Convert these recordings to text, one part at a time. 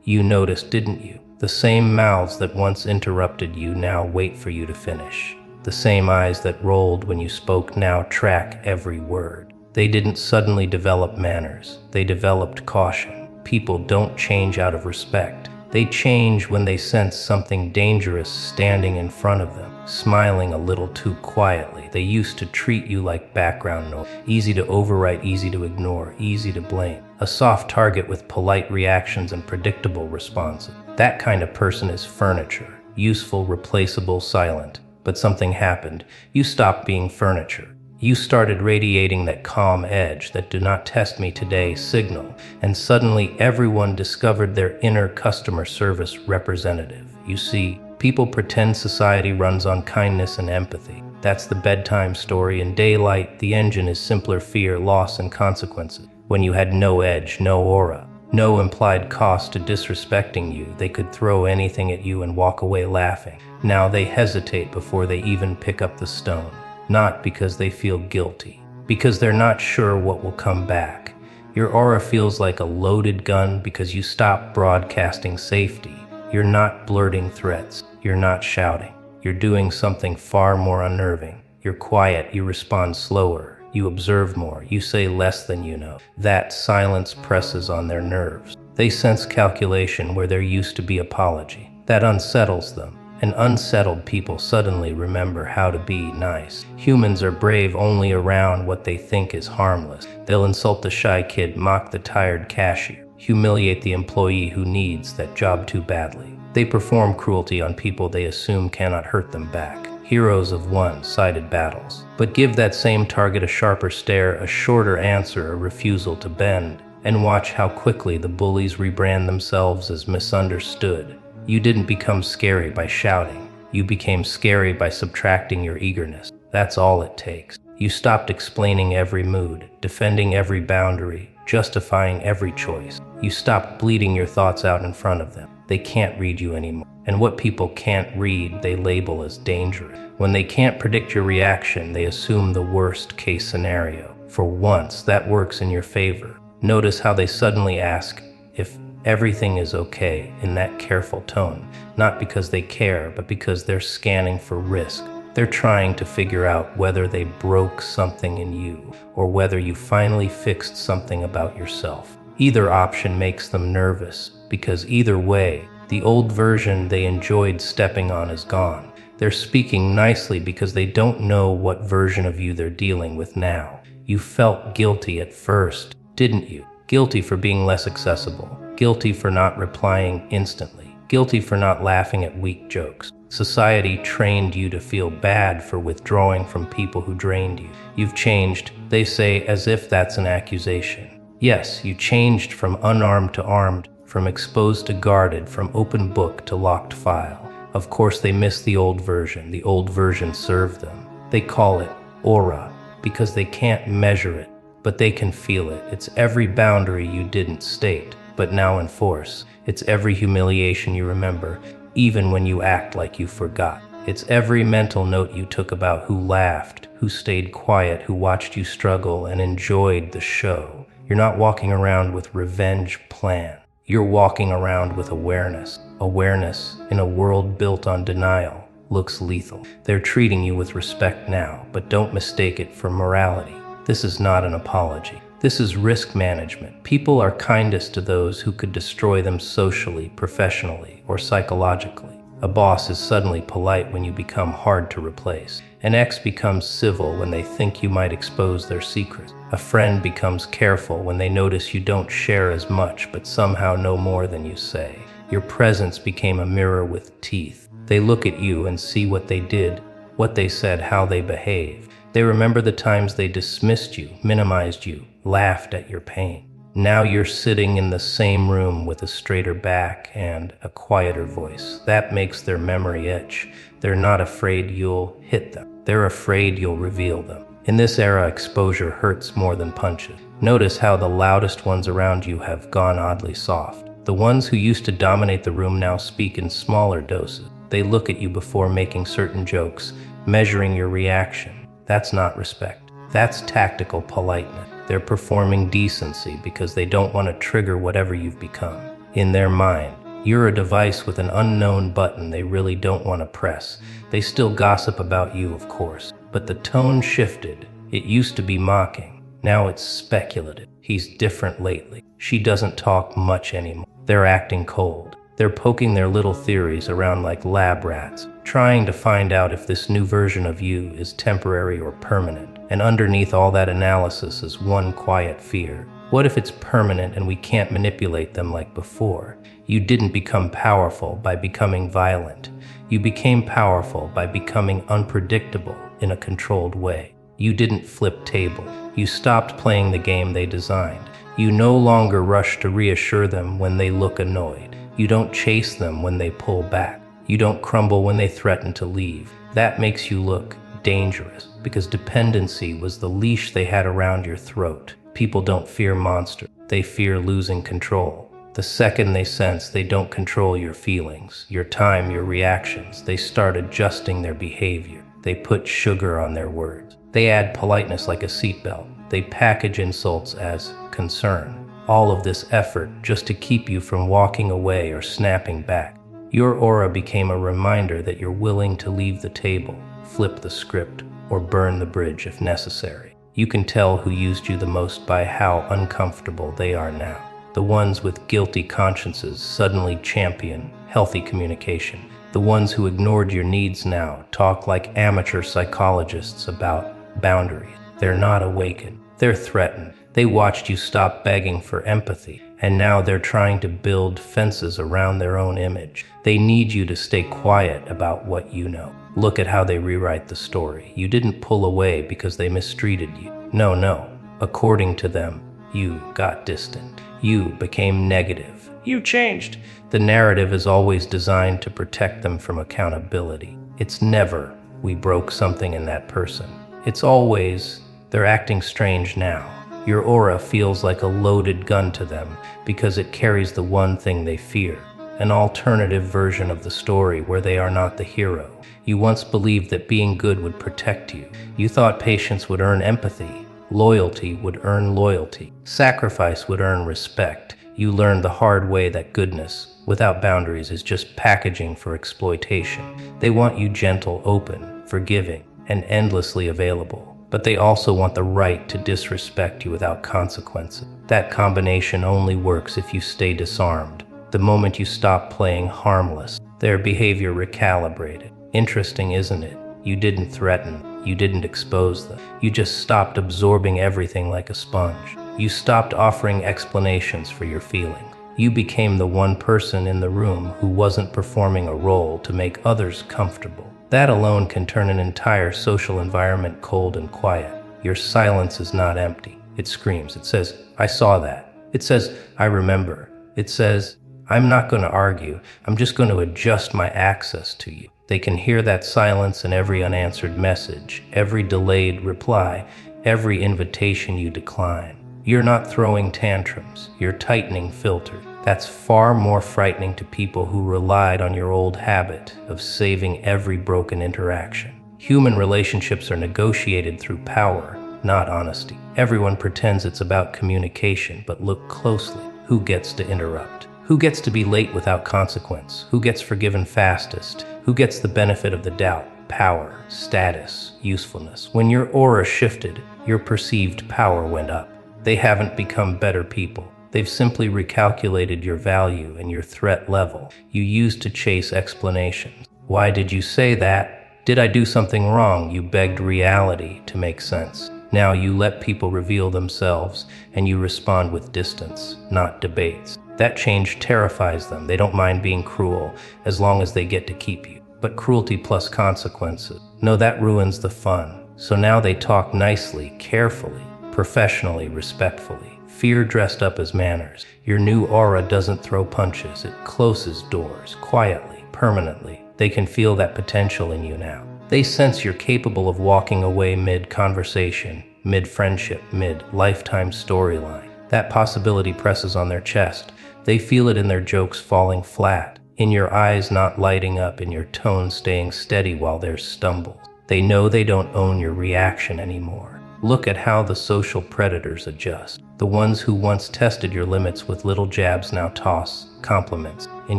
You noticed, didn't you? The same mouths that once interrupted you now wait for you to finish. The same eyes that rolled when you spoke now track every word. They didn't suddenly develop manners. They developed caution. People don't change out of respect. They change when they sense something dangerous standing in front of them, smiling a little too quietly. They used to treat you like background noise, easy to overwrite, easy to ignore, easy to blame. A soft target with polite reactions and predictable responses. That kind of person is furniture, useful, replaceable, silent. But something happened. You stopped being furniture. You started radiating that calm edge, that "do not test me today" signal, and suddenly everyone discovered their inner customer service representative. You see, people pretend society runs on kindness and empathy. That's the bedtime story. In daylight, the engine is simpler fear, loss, and consequences. When you had no edge, no aura, no implied cost to disrespecting you, they could throw anything at you and walk away laughing. Now they hesitate before they even pick up the stone. Not because they feel guilty, because they're not sure what will come back. Your aura feels like a loaded gun because you stop broadcasting safety. You're not blurting threats. You're not shouting. You're doing something far more unnerving. You're quiet. You respond slower. You observe more. You say less than you know. That silence presses on their nerves. They sense calculation where there used to be apology. That unsettles them. And unsettled people suddenly remember how to be nice. Humans are brave only around what they think is harmless. They'll insult the shy kid, mock the tired cashier, humiliate the employee who needs that job too badly. They perform cruelty on people they assume cannot hurt them back. Heroes of one-sided battles. But give that same target a sharper stare, a shorter answer, a refusal to bend, and watch how quickly the bullies rebrand themselves as misunderstood. You didn't become scary by shouting. You became scary by subtracting your eagerness. That's all it takes. You stopped explaining every mood, defending every boundary, justifying every choice. You stopped bleeding your thoughts out in front of them. They can't read you anymore. And what people can't read, they label as dangerous. When they can't predict your reaction, they assume the worst-case scenario. For once, that works in your favor. Notice how they suddenly ask if everything is okay in that careful tone, not because they care, but because they're scanning for risk. They're trying to figure out whether they broke something in you or whether you finally fixed something about yourself. Either option makes them nervous, because either way, the old version they enjoyed stepping on is gone. They're speaking nicely because they don't know what version of you they're dealing with now. You felt guilty at first, didn't you? Guilty for being less accessible. Guilty for not replying instantly. Guilty for not laughing at weak jokes. Society trained you to feel bad for withdrawing from people who drained you. You've changed, they say, as if that's an accusation. Yes, you changed from unarmed to armed, from exposed to guarded, from open book to locked file. Of course they miss the old version. The old version served them. They call it aura because they can't measure it, but they can feel it. It's every boundary you didn't state, but now enforce. It's every humiliation you remember, even when you act like you forgot. It's every mental note you took about who laughed, who stayed quiet, who watched you struggle and enjoyed the show. You're not walking around with revenge plan. You're walking around with awareness. Awareness, in a world built on denial, looks lethal. They're treating you with respect now, but don't mistake it for morality. This is not an apology. This is risk management. People are kindest to those who could destroy them socially, professionally, or psychologically. A boss is suddenly polite when you become hard to replace. An ex becomes civil when they think you might expose their secrets. A friend becomes careful when they notice you don't share as much but somehow know more than you say. Your presence became a mirror with teeth. They look at you and see what they did, what they said, how they behaved. They remember the times they dismissed you, minimized you, laughed at your pain. Now you're sitting in the same room with a straighter back and a quieter voice. That makes their memory itch. They're not afraid you'll hit them. They're afraid you'll reveal them. In this era, exposure hurts more than punches. Notice how the loudest ones around you have gone oddly soft. The ones who used to dominate the room now speak in smaller doses. They look at you before making certain jokes, measuring your reaction. That's not respect. That's tactical politeness. They're performing decency because they don't want to trigger whatever you've become. In their mind, you're a device with an unknown button they really don't want to press. They still gossip about you, of course, but the tone shifted. It used to be mocking. Now it's speculative. He's different lately. She doesn't talk much anymore. They're acting cold. They're poking their little theories around like lab rats, trying to find out if this new version of you is temporary or permanent. And underneath all that analysis is one quiet fear. What if it's permanent and we can't manipulate them like before? You didn't become powerful by becoming violent. You became powerful by becoming unpredictable in a controlled way. You didn't flip table. You stopped playing the game they designed. You no longer rush to reassure them when they look annoyed. You don't chase them when they pull back. You don't crumble when they threaten to leave. That makes you look dangerous, because dependency was the leash they had around your throat. People don't fear monsters. They fear losing control. The second they sense they don't control your feelings, your time, your reactions, they start adjusting their behavior. They put sugar on their words. They add politeness like a seatbelt. They package insults as concern. All of this effort just to keep you from walking away or snapping back. Your aura became a reminder that you're willing to leave the table, flip the script, or burn the bridge if necessary. You can tell who used you the most by how uncomfortable they are now. The ones with guilty consciences suddenly champion healthy communication. The ones who ignored your needs now talk like amateur psychologists about boundaries. They're not awakened. They're threatened. They watched you stop begging for empathy, and now they're trying to build fences around their own image. They need you to stay quiet about what you know. Look at how they rewrite the story. You didn't pull away because they mistreated you. No. According to them, you got distant. You became negative. You changed. The narrative is always designed to protect them from accountability. It's never, we broke something in that person. It's always, they're acting strange now. Your aura feels like a loaded gun to them because it carries the one thing they fear, an alternative version of the story where they are not the hero. You once believed that being good would protect you. You thought patience would earn empathy, loyalty would earn loyalty, sacrifice would earn respect. You learned the hard way that goodness, without boundaries, is just packaging for exploitation. They want you gentle, open, forgiving, and endlessly available. But they also want the right to disrespect you without consequences. That combination only works if you stay disarmed. The moment you stop playing harmless, their behavior recalibrated. Interesting, isn't it? You didn't threaten. You didn't expose them. You just stopped absorbing everything like a sponge. You stopped offering explanations for your feelings. You became the one person in the room who wasn't performing a role to make others comfortable. That alone can turn an entire social environment cold and quiet. Your silence is not empty. It screams. It says, I saw that. It says, I remember. It says, I'm not going to argue. I'm just going to adjust my access to you. They can hear that silence in every unanswered message, every delayed reply, every invitation you decline. You're not throwing tantrums. You're tightening filters. That's far more frightening to people who relied on your old habit of saving every broken interaction. Human relationships are negotiated through power, not honesty. Everyone pretends it's about communication, but look closely. Who gets to interrupt? Who gets to be late without consequence? Who gets forgiven fastest? Who gets the benefit of the doubt? Power, status, usefulness. When your aura shifted, your perceived power went up. They haven't become better people. They've simply recalculated your value and your threat level. You used to chase explanations. Why did you say that? Did I do something wrong? You begged reality to make sense. Now you let people reveal themselves, and you respond with distance, not debates. That change terrifies them. They don't mind being cruel, as long as they get to keep you. But cruelty plus consequences, no, that ruins the fun. So now they talk nicely, carefully, professionally, respectfully. Fear dressed up as manners. Your new aura doesn't throw punches. It closes doors, quietly, permanently. They can feel that potential in you now. They sense you're capable of walking away mid-conversation, mid-friendship, mid-lifetime storyline. That possibility presses on their chest. They feel it in their jokes falling flat, in your eyes not lighting up, in your tone staying steady while theirs stumbles. They know they don't own your reaction anymore. Look at how the social predators adjust. The ones who once tested your limits with little jabs now toss compliments in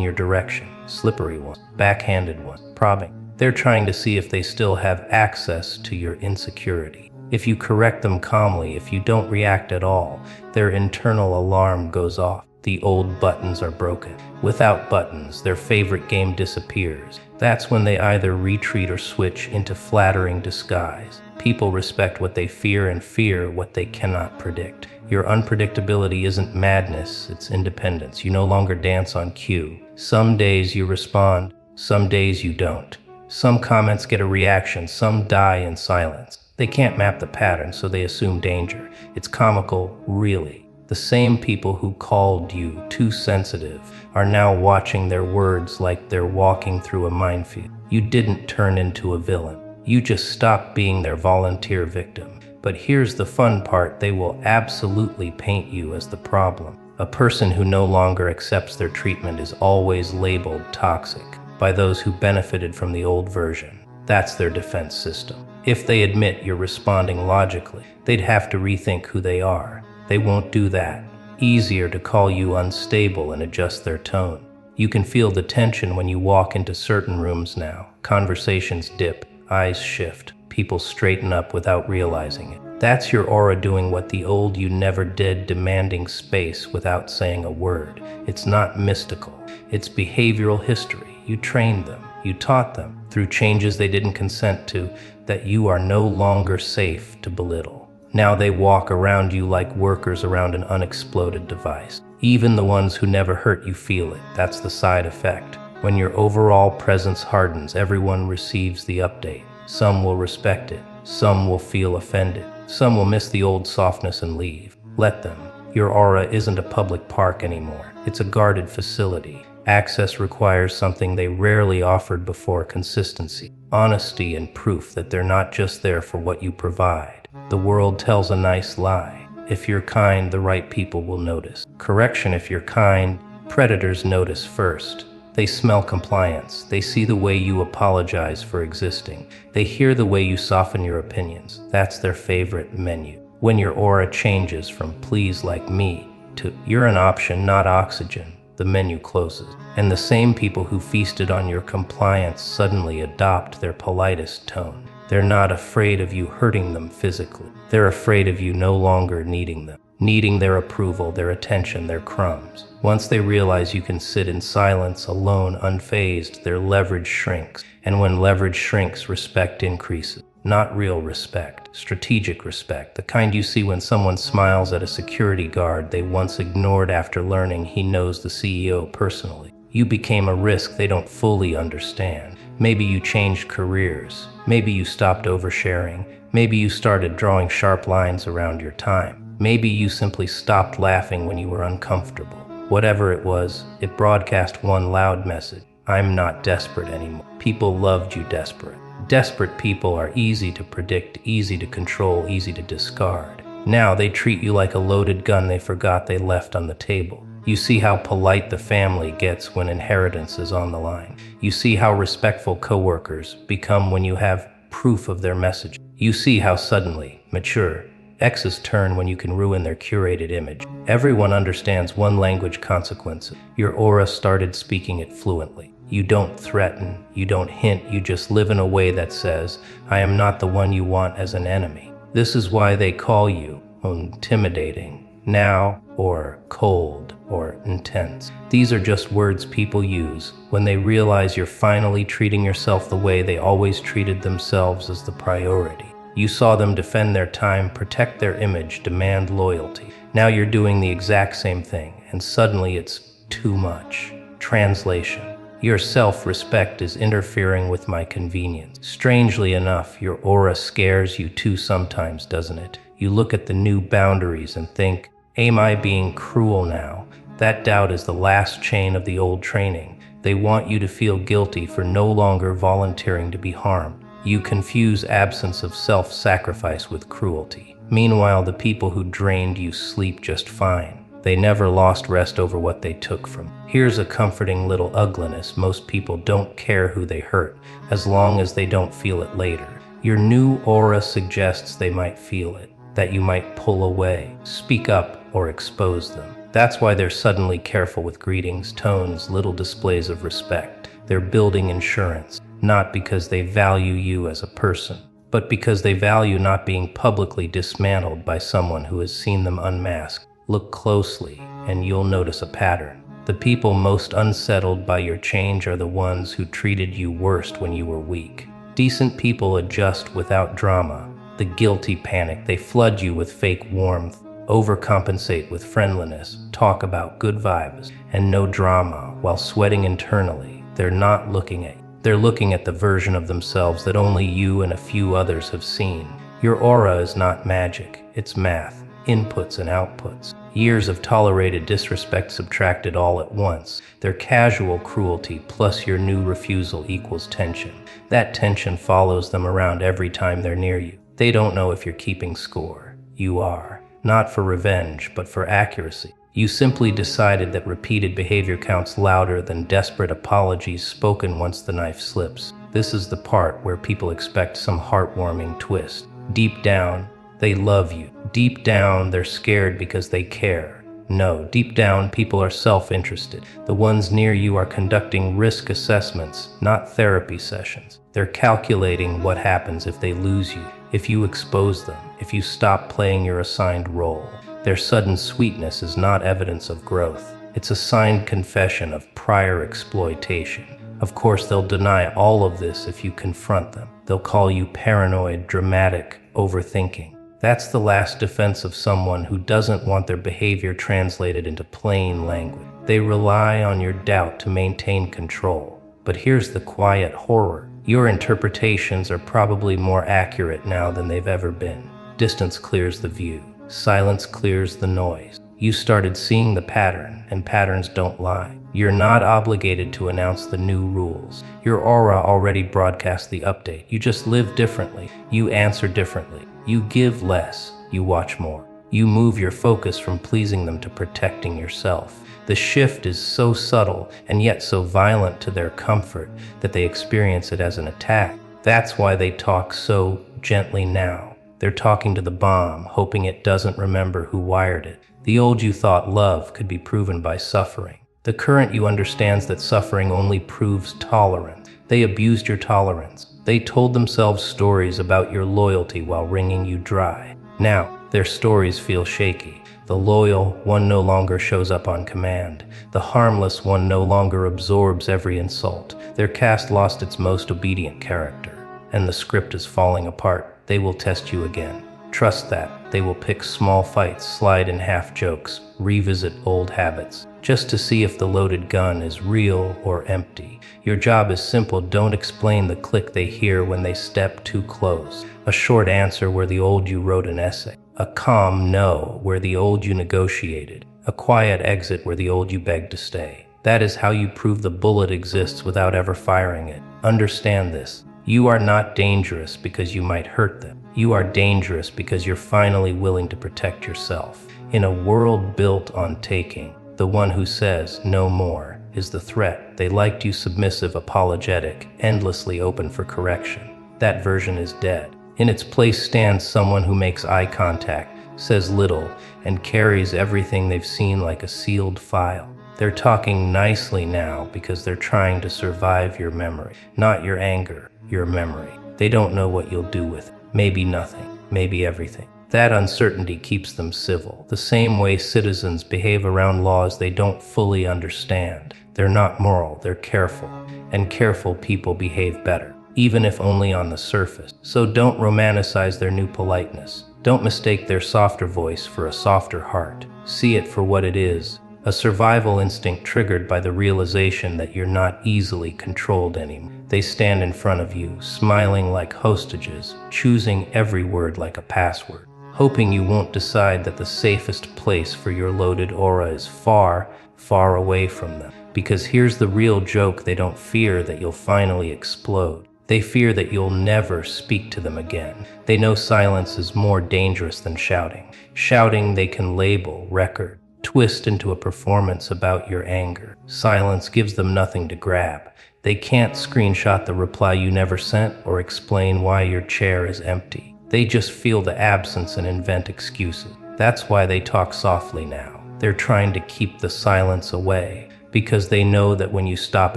your direction. Slippery ones, backhanded ones, prodding. They're trying to see if they still have access to your insecurity. If you correct them calmly, if you don't react at all, their internal alarm goes off. The old buttons are broken. Without buttons, their favorite game disappears. That's when they either retreat or switch into flattering disguise. People respect what they fear and fear what they cannot predict. Your unpredictability isn't madness, it's independence. You no longer dance on cue. Some days you respond, some days you don't. Some comments get a reaction, some die in silence. They can't map the pattern, so they assume danger. It's comical, really. The same people who called you too sensitive are now watching their words like they're walking through a minefield. You didn't turn into a villain. You just stopped being their volunteer victim. But here's the fun part, they will absolutely paint you as the problem. A person who no longer accepts their treatment is always labeled toxic by those who benefited from the old version. That's their defense system. If they admit you're responding logically, they'd have to rethink who they are. They won't do that. Easier to call you unstable and adjust their tone. You can feel the tension when you walk into certain rooms now. Conversations dip, eyes shift, people straighten up without realizing it. That's your aura doing what the old you never did, demanding space without saying a word. It's not mystical. It's behavioral history. You trained them. You taught them, through changes they didn't consent to, that you are no longer safe to belittle. Now they walk around you like workers around an unexploded device. Even the ones who never hurt you feel it. That's the side effect. When your overall presence hardens, everyone receives the update. Some will respect it. Some will feel offended. Some will miss the old softness and leave. Let them. Your aura isn't a public park anymore. It's a guarded facility. Access requires something they rarely offered before: consistency, honesty, and proof that they're not just there for what you provide. The world tells a nice lie. If you're kind, the right people will notice. Correction: if you're kind, predators notice first. They smell compliance. They see the way you apologize for existing. They hear the way you soften your opinions. That's their favorite menu. When your aura changes from "please like me" to "you're an option, not oxygen," the menu closes. And the same people who feasted on your compliance suddenly adopt their politest tone. They're not afraid of you hurting them physically. They're afraid of you no longer needing them, needing their approval, their attention, their crumbs. Once they realize you can sit in silence, alone, unfazed, their leverage shrinks. And when leverage shrinks, respect increases. Not real respect, strategic respect, the kind you see when someone smiles at a security guard they once ignored after learning he knows the CEO personally. You became a risk they don't fully understand. Maybe you changed careers. Maybe you stopped oversharing. Maybe you started drawing sharp lines around your time. Maybe you simply stopped laughing when you were uncomfortable. Whatever it was, it broadcast one loud message: I'm not desperate anymore. People loved you desperate. Desperate people are easy to predict, easy to control, easy to discard. Now they treat you like a loaded gun they forgot they left on the table. You see how polite the family gets when inheritance is on the line. You see how respectful coworkers become when you have proof of their message. You see how suddenly mature exes turn when you can ruin their curated image. Everyone understands one language: consequences. Your aura started speaking it fluently. You don't threaten, you don't hint, you just live in a way that says, I am not the one you want as an enemy. This is why they call you intimidating now, or cold, or intense. These are just words people use when they realize you're finally treating yourself the way they always treated themselves, as the priority. You saw them defend their time, protect their image, demand loyalty. Now you're doing the exact same thing, and suddenly it's too much. Translation: your self-respect is interfering with my convenience. Strangely enough, your aura scares you too sometimes, doesn't it? You look at the new boundaries and think, am I being cruel now? That doubt is the last chain of the old training. They want you to feel guilty for no longer volunteering to be harmed. You confuse absence of self-sacrifice with cruelty. Meanwhile, the people who drained you sleep just fine. They never lost rest over what they took from. Here's a comforting little ugliness: most people don't care who they hurt, as long as they don't feel it later. Your new aura suggests they might feel it. that you might pull away, speak up, or expose them. That's why they're suddenly careful with greetings, tones, little displays of respect. They're building insurance, not because they value you as a person, but because they value not being publicly dismantled by someone who has seen them unmasked. Look closely, and you'll notice a pattern. The people most unsettled by your change are the ones who treated you worst when you were weak. Decent people adjust without drama. The guilty panic. They flood you with fake warmth, overcompensate with friendliness, talk about good vibes, and no drama while sweating internally. They're not looking at you. They're looking at the version of themselves that only you and a few others have seen. Your aura is not magic, it's math, inputs and outputs. Years of tolerated disrespect subtracted all at once. Their casual cruelty plus your new refusal equals tension. That tension follows them around every time they're near you. They don't know if you're keeping score. You are. Not for revenge, but for accuracy. You simply decided that repeated behavior counts louder than desperate apologies spoken once the knife slips. This is the part where people expect some heartwarming twist. Deep down, they love you. Deep down, they're scared because they care. No, deep down, people are self-interested. The ones near you are conducting risk assessments, not therapy sessions. They're calculating what happens if they lose you, if you expose them, if you stop playing your assigned role. Their sudden sweetness is not evidence of growth. It's a signed confession of prior exploitation. Of course, they'll deny all of this if you confront them. They'll call you paranoid, dramatic, overthinking. That's the last defense of someone who doesn't want their behavior translated into plain language. They rely on your doubt to maintain control. But here's the quiet horror. Your interpretations are probably more accurate now than they've ever been. Distance clears the view. Silence clears the noise. You started seeing the pattern, and patterns don't lie. You're not obligated to announce the new rules. Your aura already broadcasts the update. You just live differently. You answer differently. You give less. You watch more. You move your focus from pleasing them to protecting yourself. The shift is so subtle and yet so violent to their comfort that they experience it as an attack. That's why they talk so gently now. They're talking to the bomb, hoping it doesn't remember who wired it. The old you thought love could be proven by suffering. The current you understands that suffering only proves tolerance. They abused your tolerance. They told themselves stories about your loyalty while wringing you dry. Now, their stories feel shaky. The loyal one no longer shows up on command. The harmless one no longer absorbs every insult. Their caste lost its most obedient character, and the script is falling apart. They will test you again. Trust that. They will pick small fights, slide in half jokes, revisit old habits, just to see if the loaded gun is real or empty. Your job is simple. Don't explain the click they hear when they step too close. A short answer where the old you wrote an essay. A calm no where the old you negotiated. A quiet exit where the old you begged to stay. That is how you prove the bullet exists without ever firing it. Understand this. You are not dangerous because you might hurt them. You are dangerous because you're finally willing to protect yourself. In a world built on taking, the one who says no more is the threat. They liked you submissive, apologetic, endlessly open for correction. That version is dead. In its place stands someone who makes eye contact, says little, and carries everything they've seen like a sealed file. They're talking nicely now because they're trying to survive your memory, not your anger, your memory. They don't know what you'll do with it. Maybe nothing, maybe everything. That uncertainty keeps them civil, the same way citizens behave around laws they don't fully understand. They're not moral, they're careful, and careful people behave better, even if only on the surface. So don't romanticize their new politeness. Don't mistake their softer voice for a softer heart. See it for what it is, a survival instinct triggered by the realization that you're not easily controlled anymore. They stand in front of you, smiling like hostages, choosing every word like a password, hoping you won't decide that the safest place for your loaded aura is far, far away from them. Because here's the real joke: they don't fear that you'll finally explode. They fear that you'll never speak to them again. They know silence is more dangerous than shouting. Shouting they can label, record, twist into a performance about your anger. Silence gives them nothing to grab. They can't screenshot the reply you never sent or explain why your chair is empty. They just feel the absence and invent excuses. That's why they talk softly now. They're trying to keep the silence away, because they know that when you stop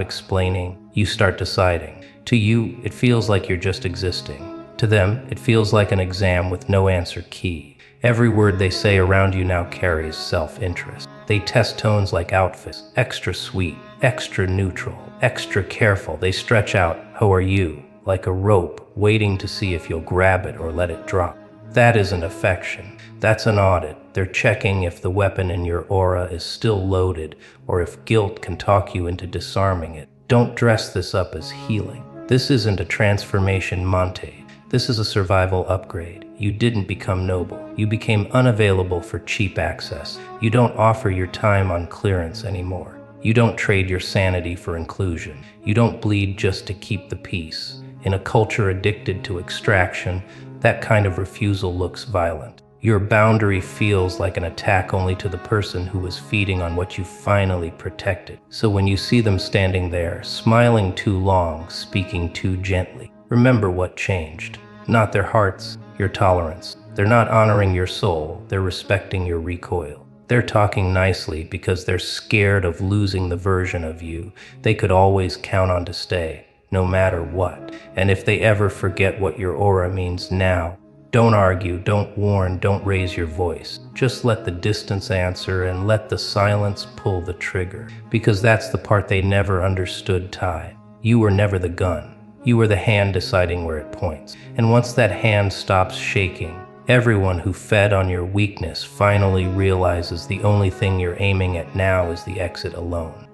explaining, you start deciding. To you, it feels like you're just existing. To them, it feels like an exam with no answer key. Every word they say around you now carries self-interest. They test tones like outfits, extra sweet, extra neutral, extra careful. They stretch out, "How are you?" like a rope, waiting to see if you'll grab it or let it drop. That isn't affection. That's an audit. They're checking if the weapon in your aura is still loaded, or if guilt can talk you into disarming it. Don't dress this up as healing. This isn't a transformation montage. This is a survival upgrade. You didn't become noble. You became unavailable for cheap access. You don't offer your time on clearance anymore. You don't trade your sanity for inclusion. You don't bleed just to keep the peace. In a culture addicted to extraction, that kind of refusal looks violent. Your boundary feels like an attack only to the person who was feeding on what you finally protected. So when you see them standing there, smiling too long, speaking too gently, remember what changed. Not their hearts, your tolerance. They're not honoring your soul, they're respecting your recoil. They're talking nicely because they're scared of losing the version of you they could always count on to stay, no matter what. And if they ever forget what your aura means now, don't argue, don't warn, don't raise your voice. Just let the distance answer and let the silence pull the trigger. Because that's the part they never understood, Ty. You were never the gun. You were the hand deciding where it points. And once that hand stops shaking, everyone who fed on your weakness finally realizes the only thing you're aiming at now is the exit alone.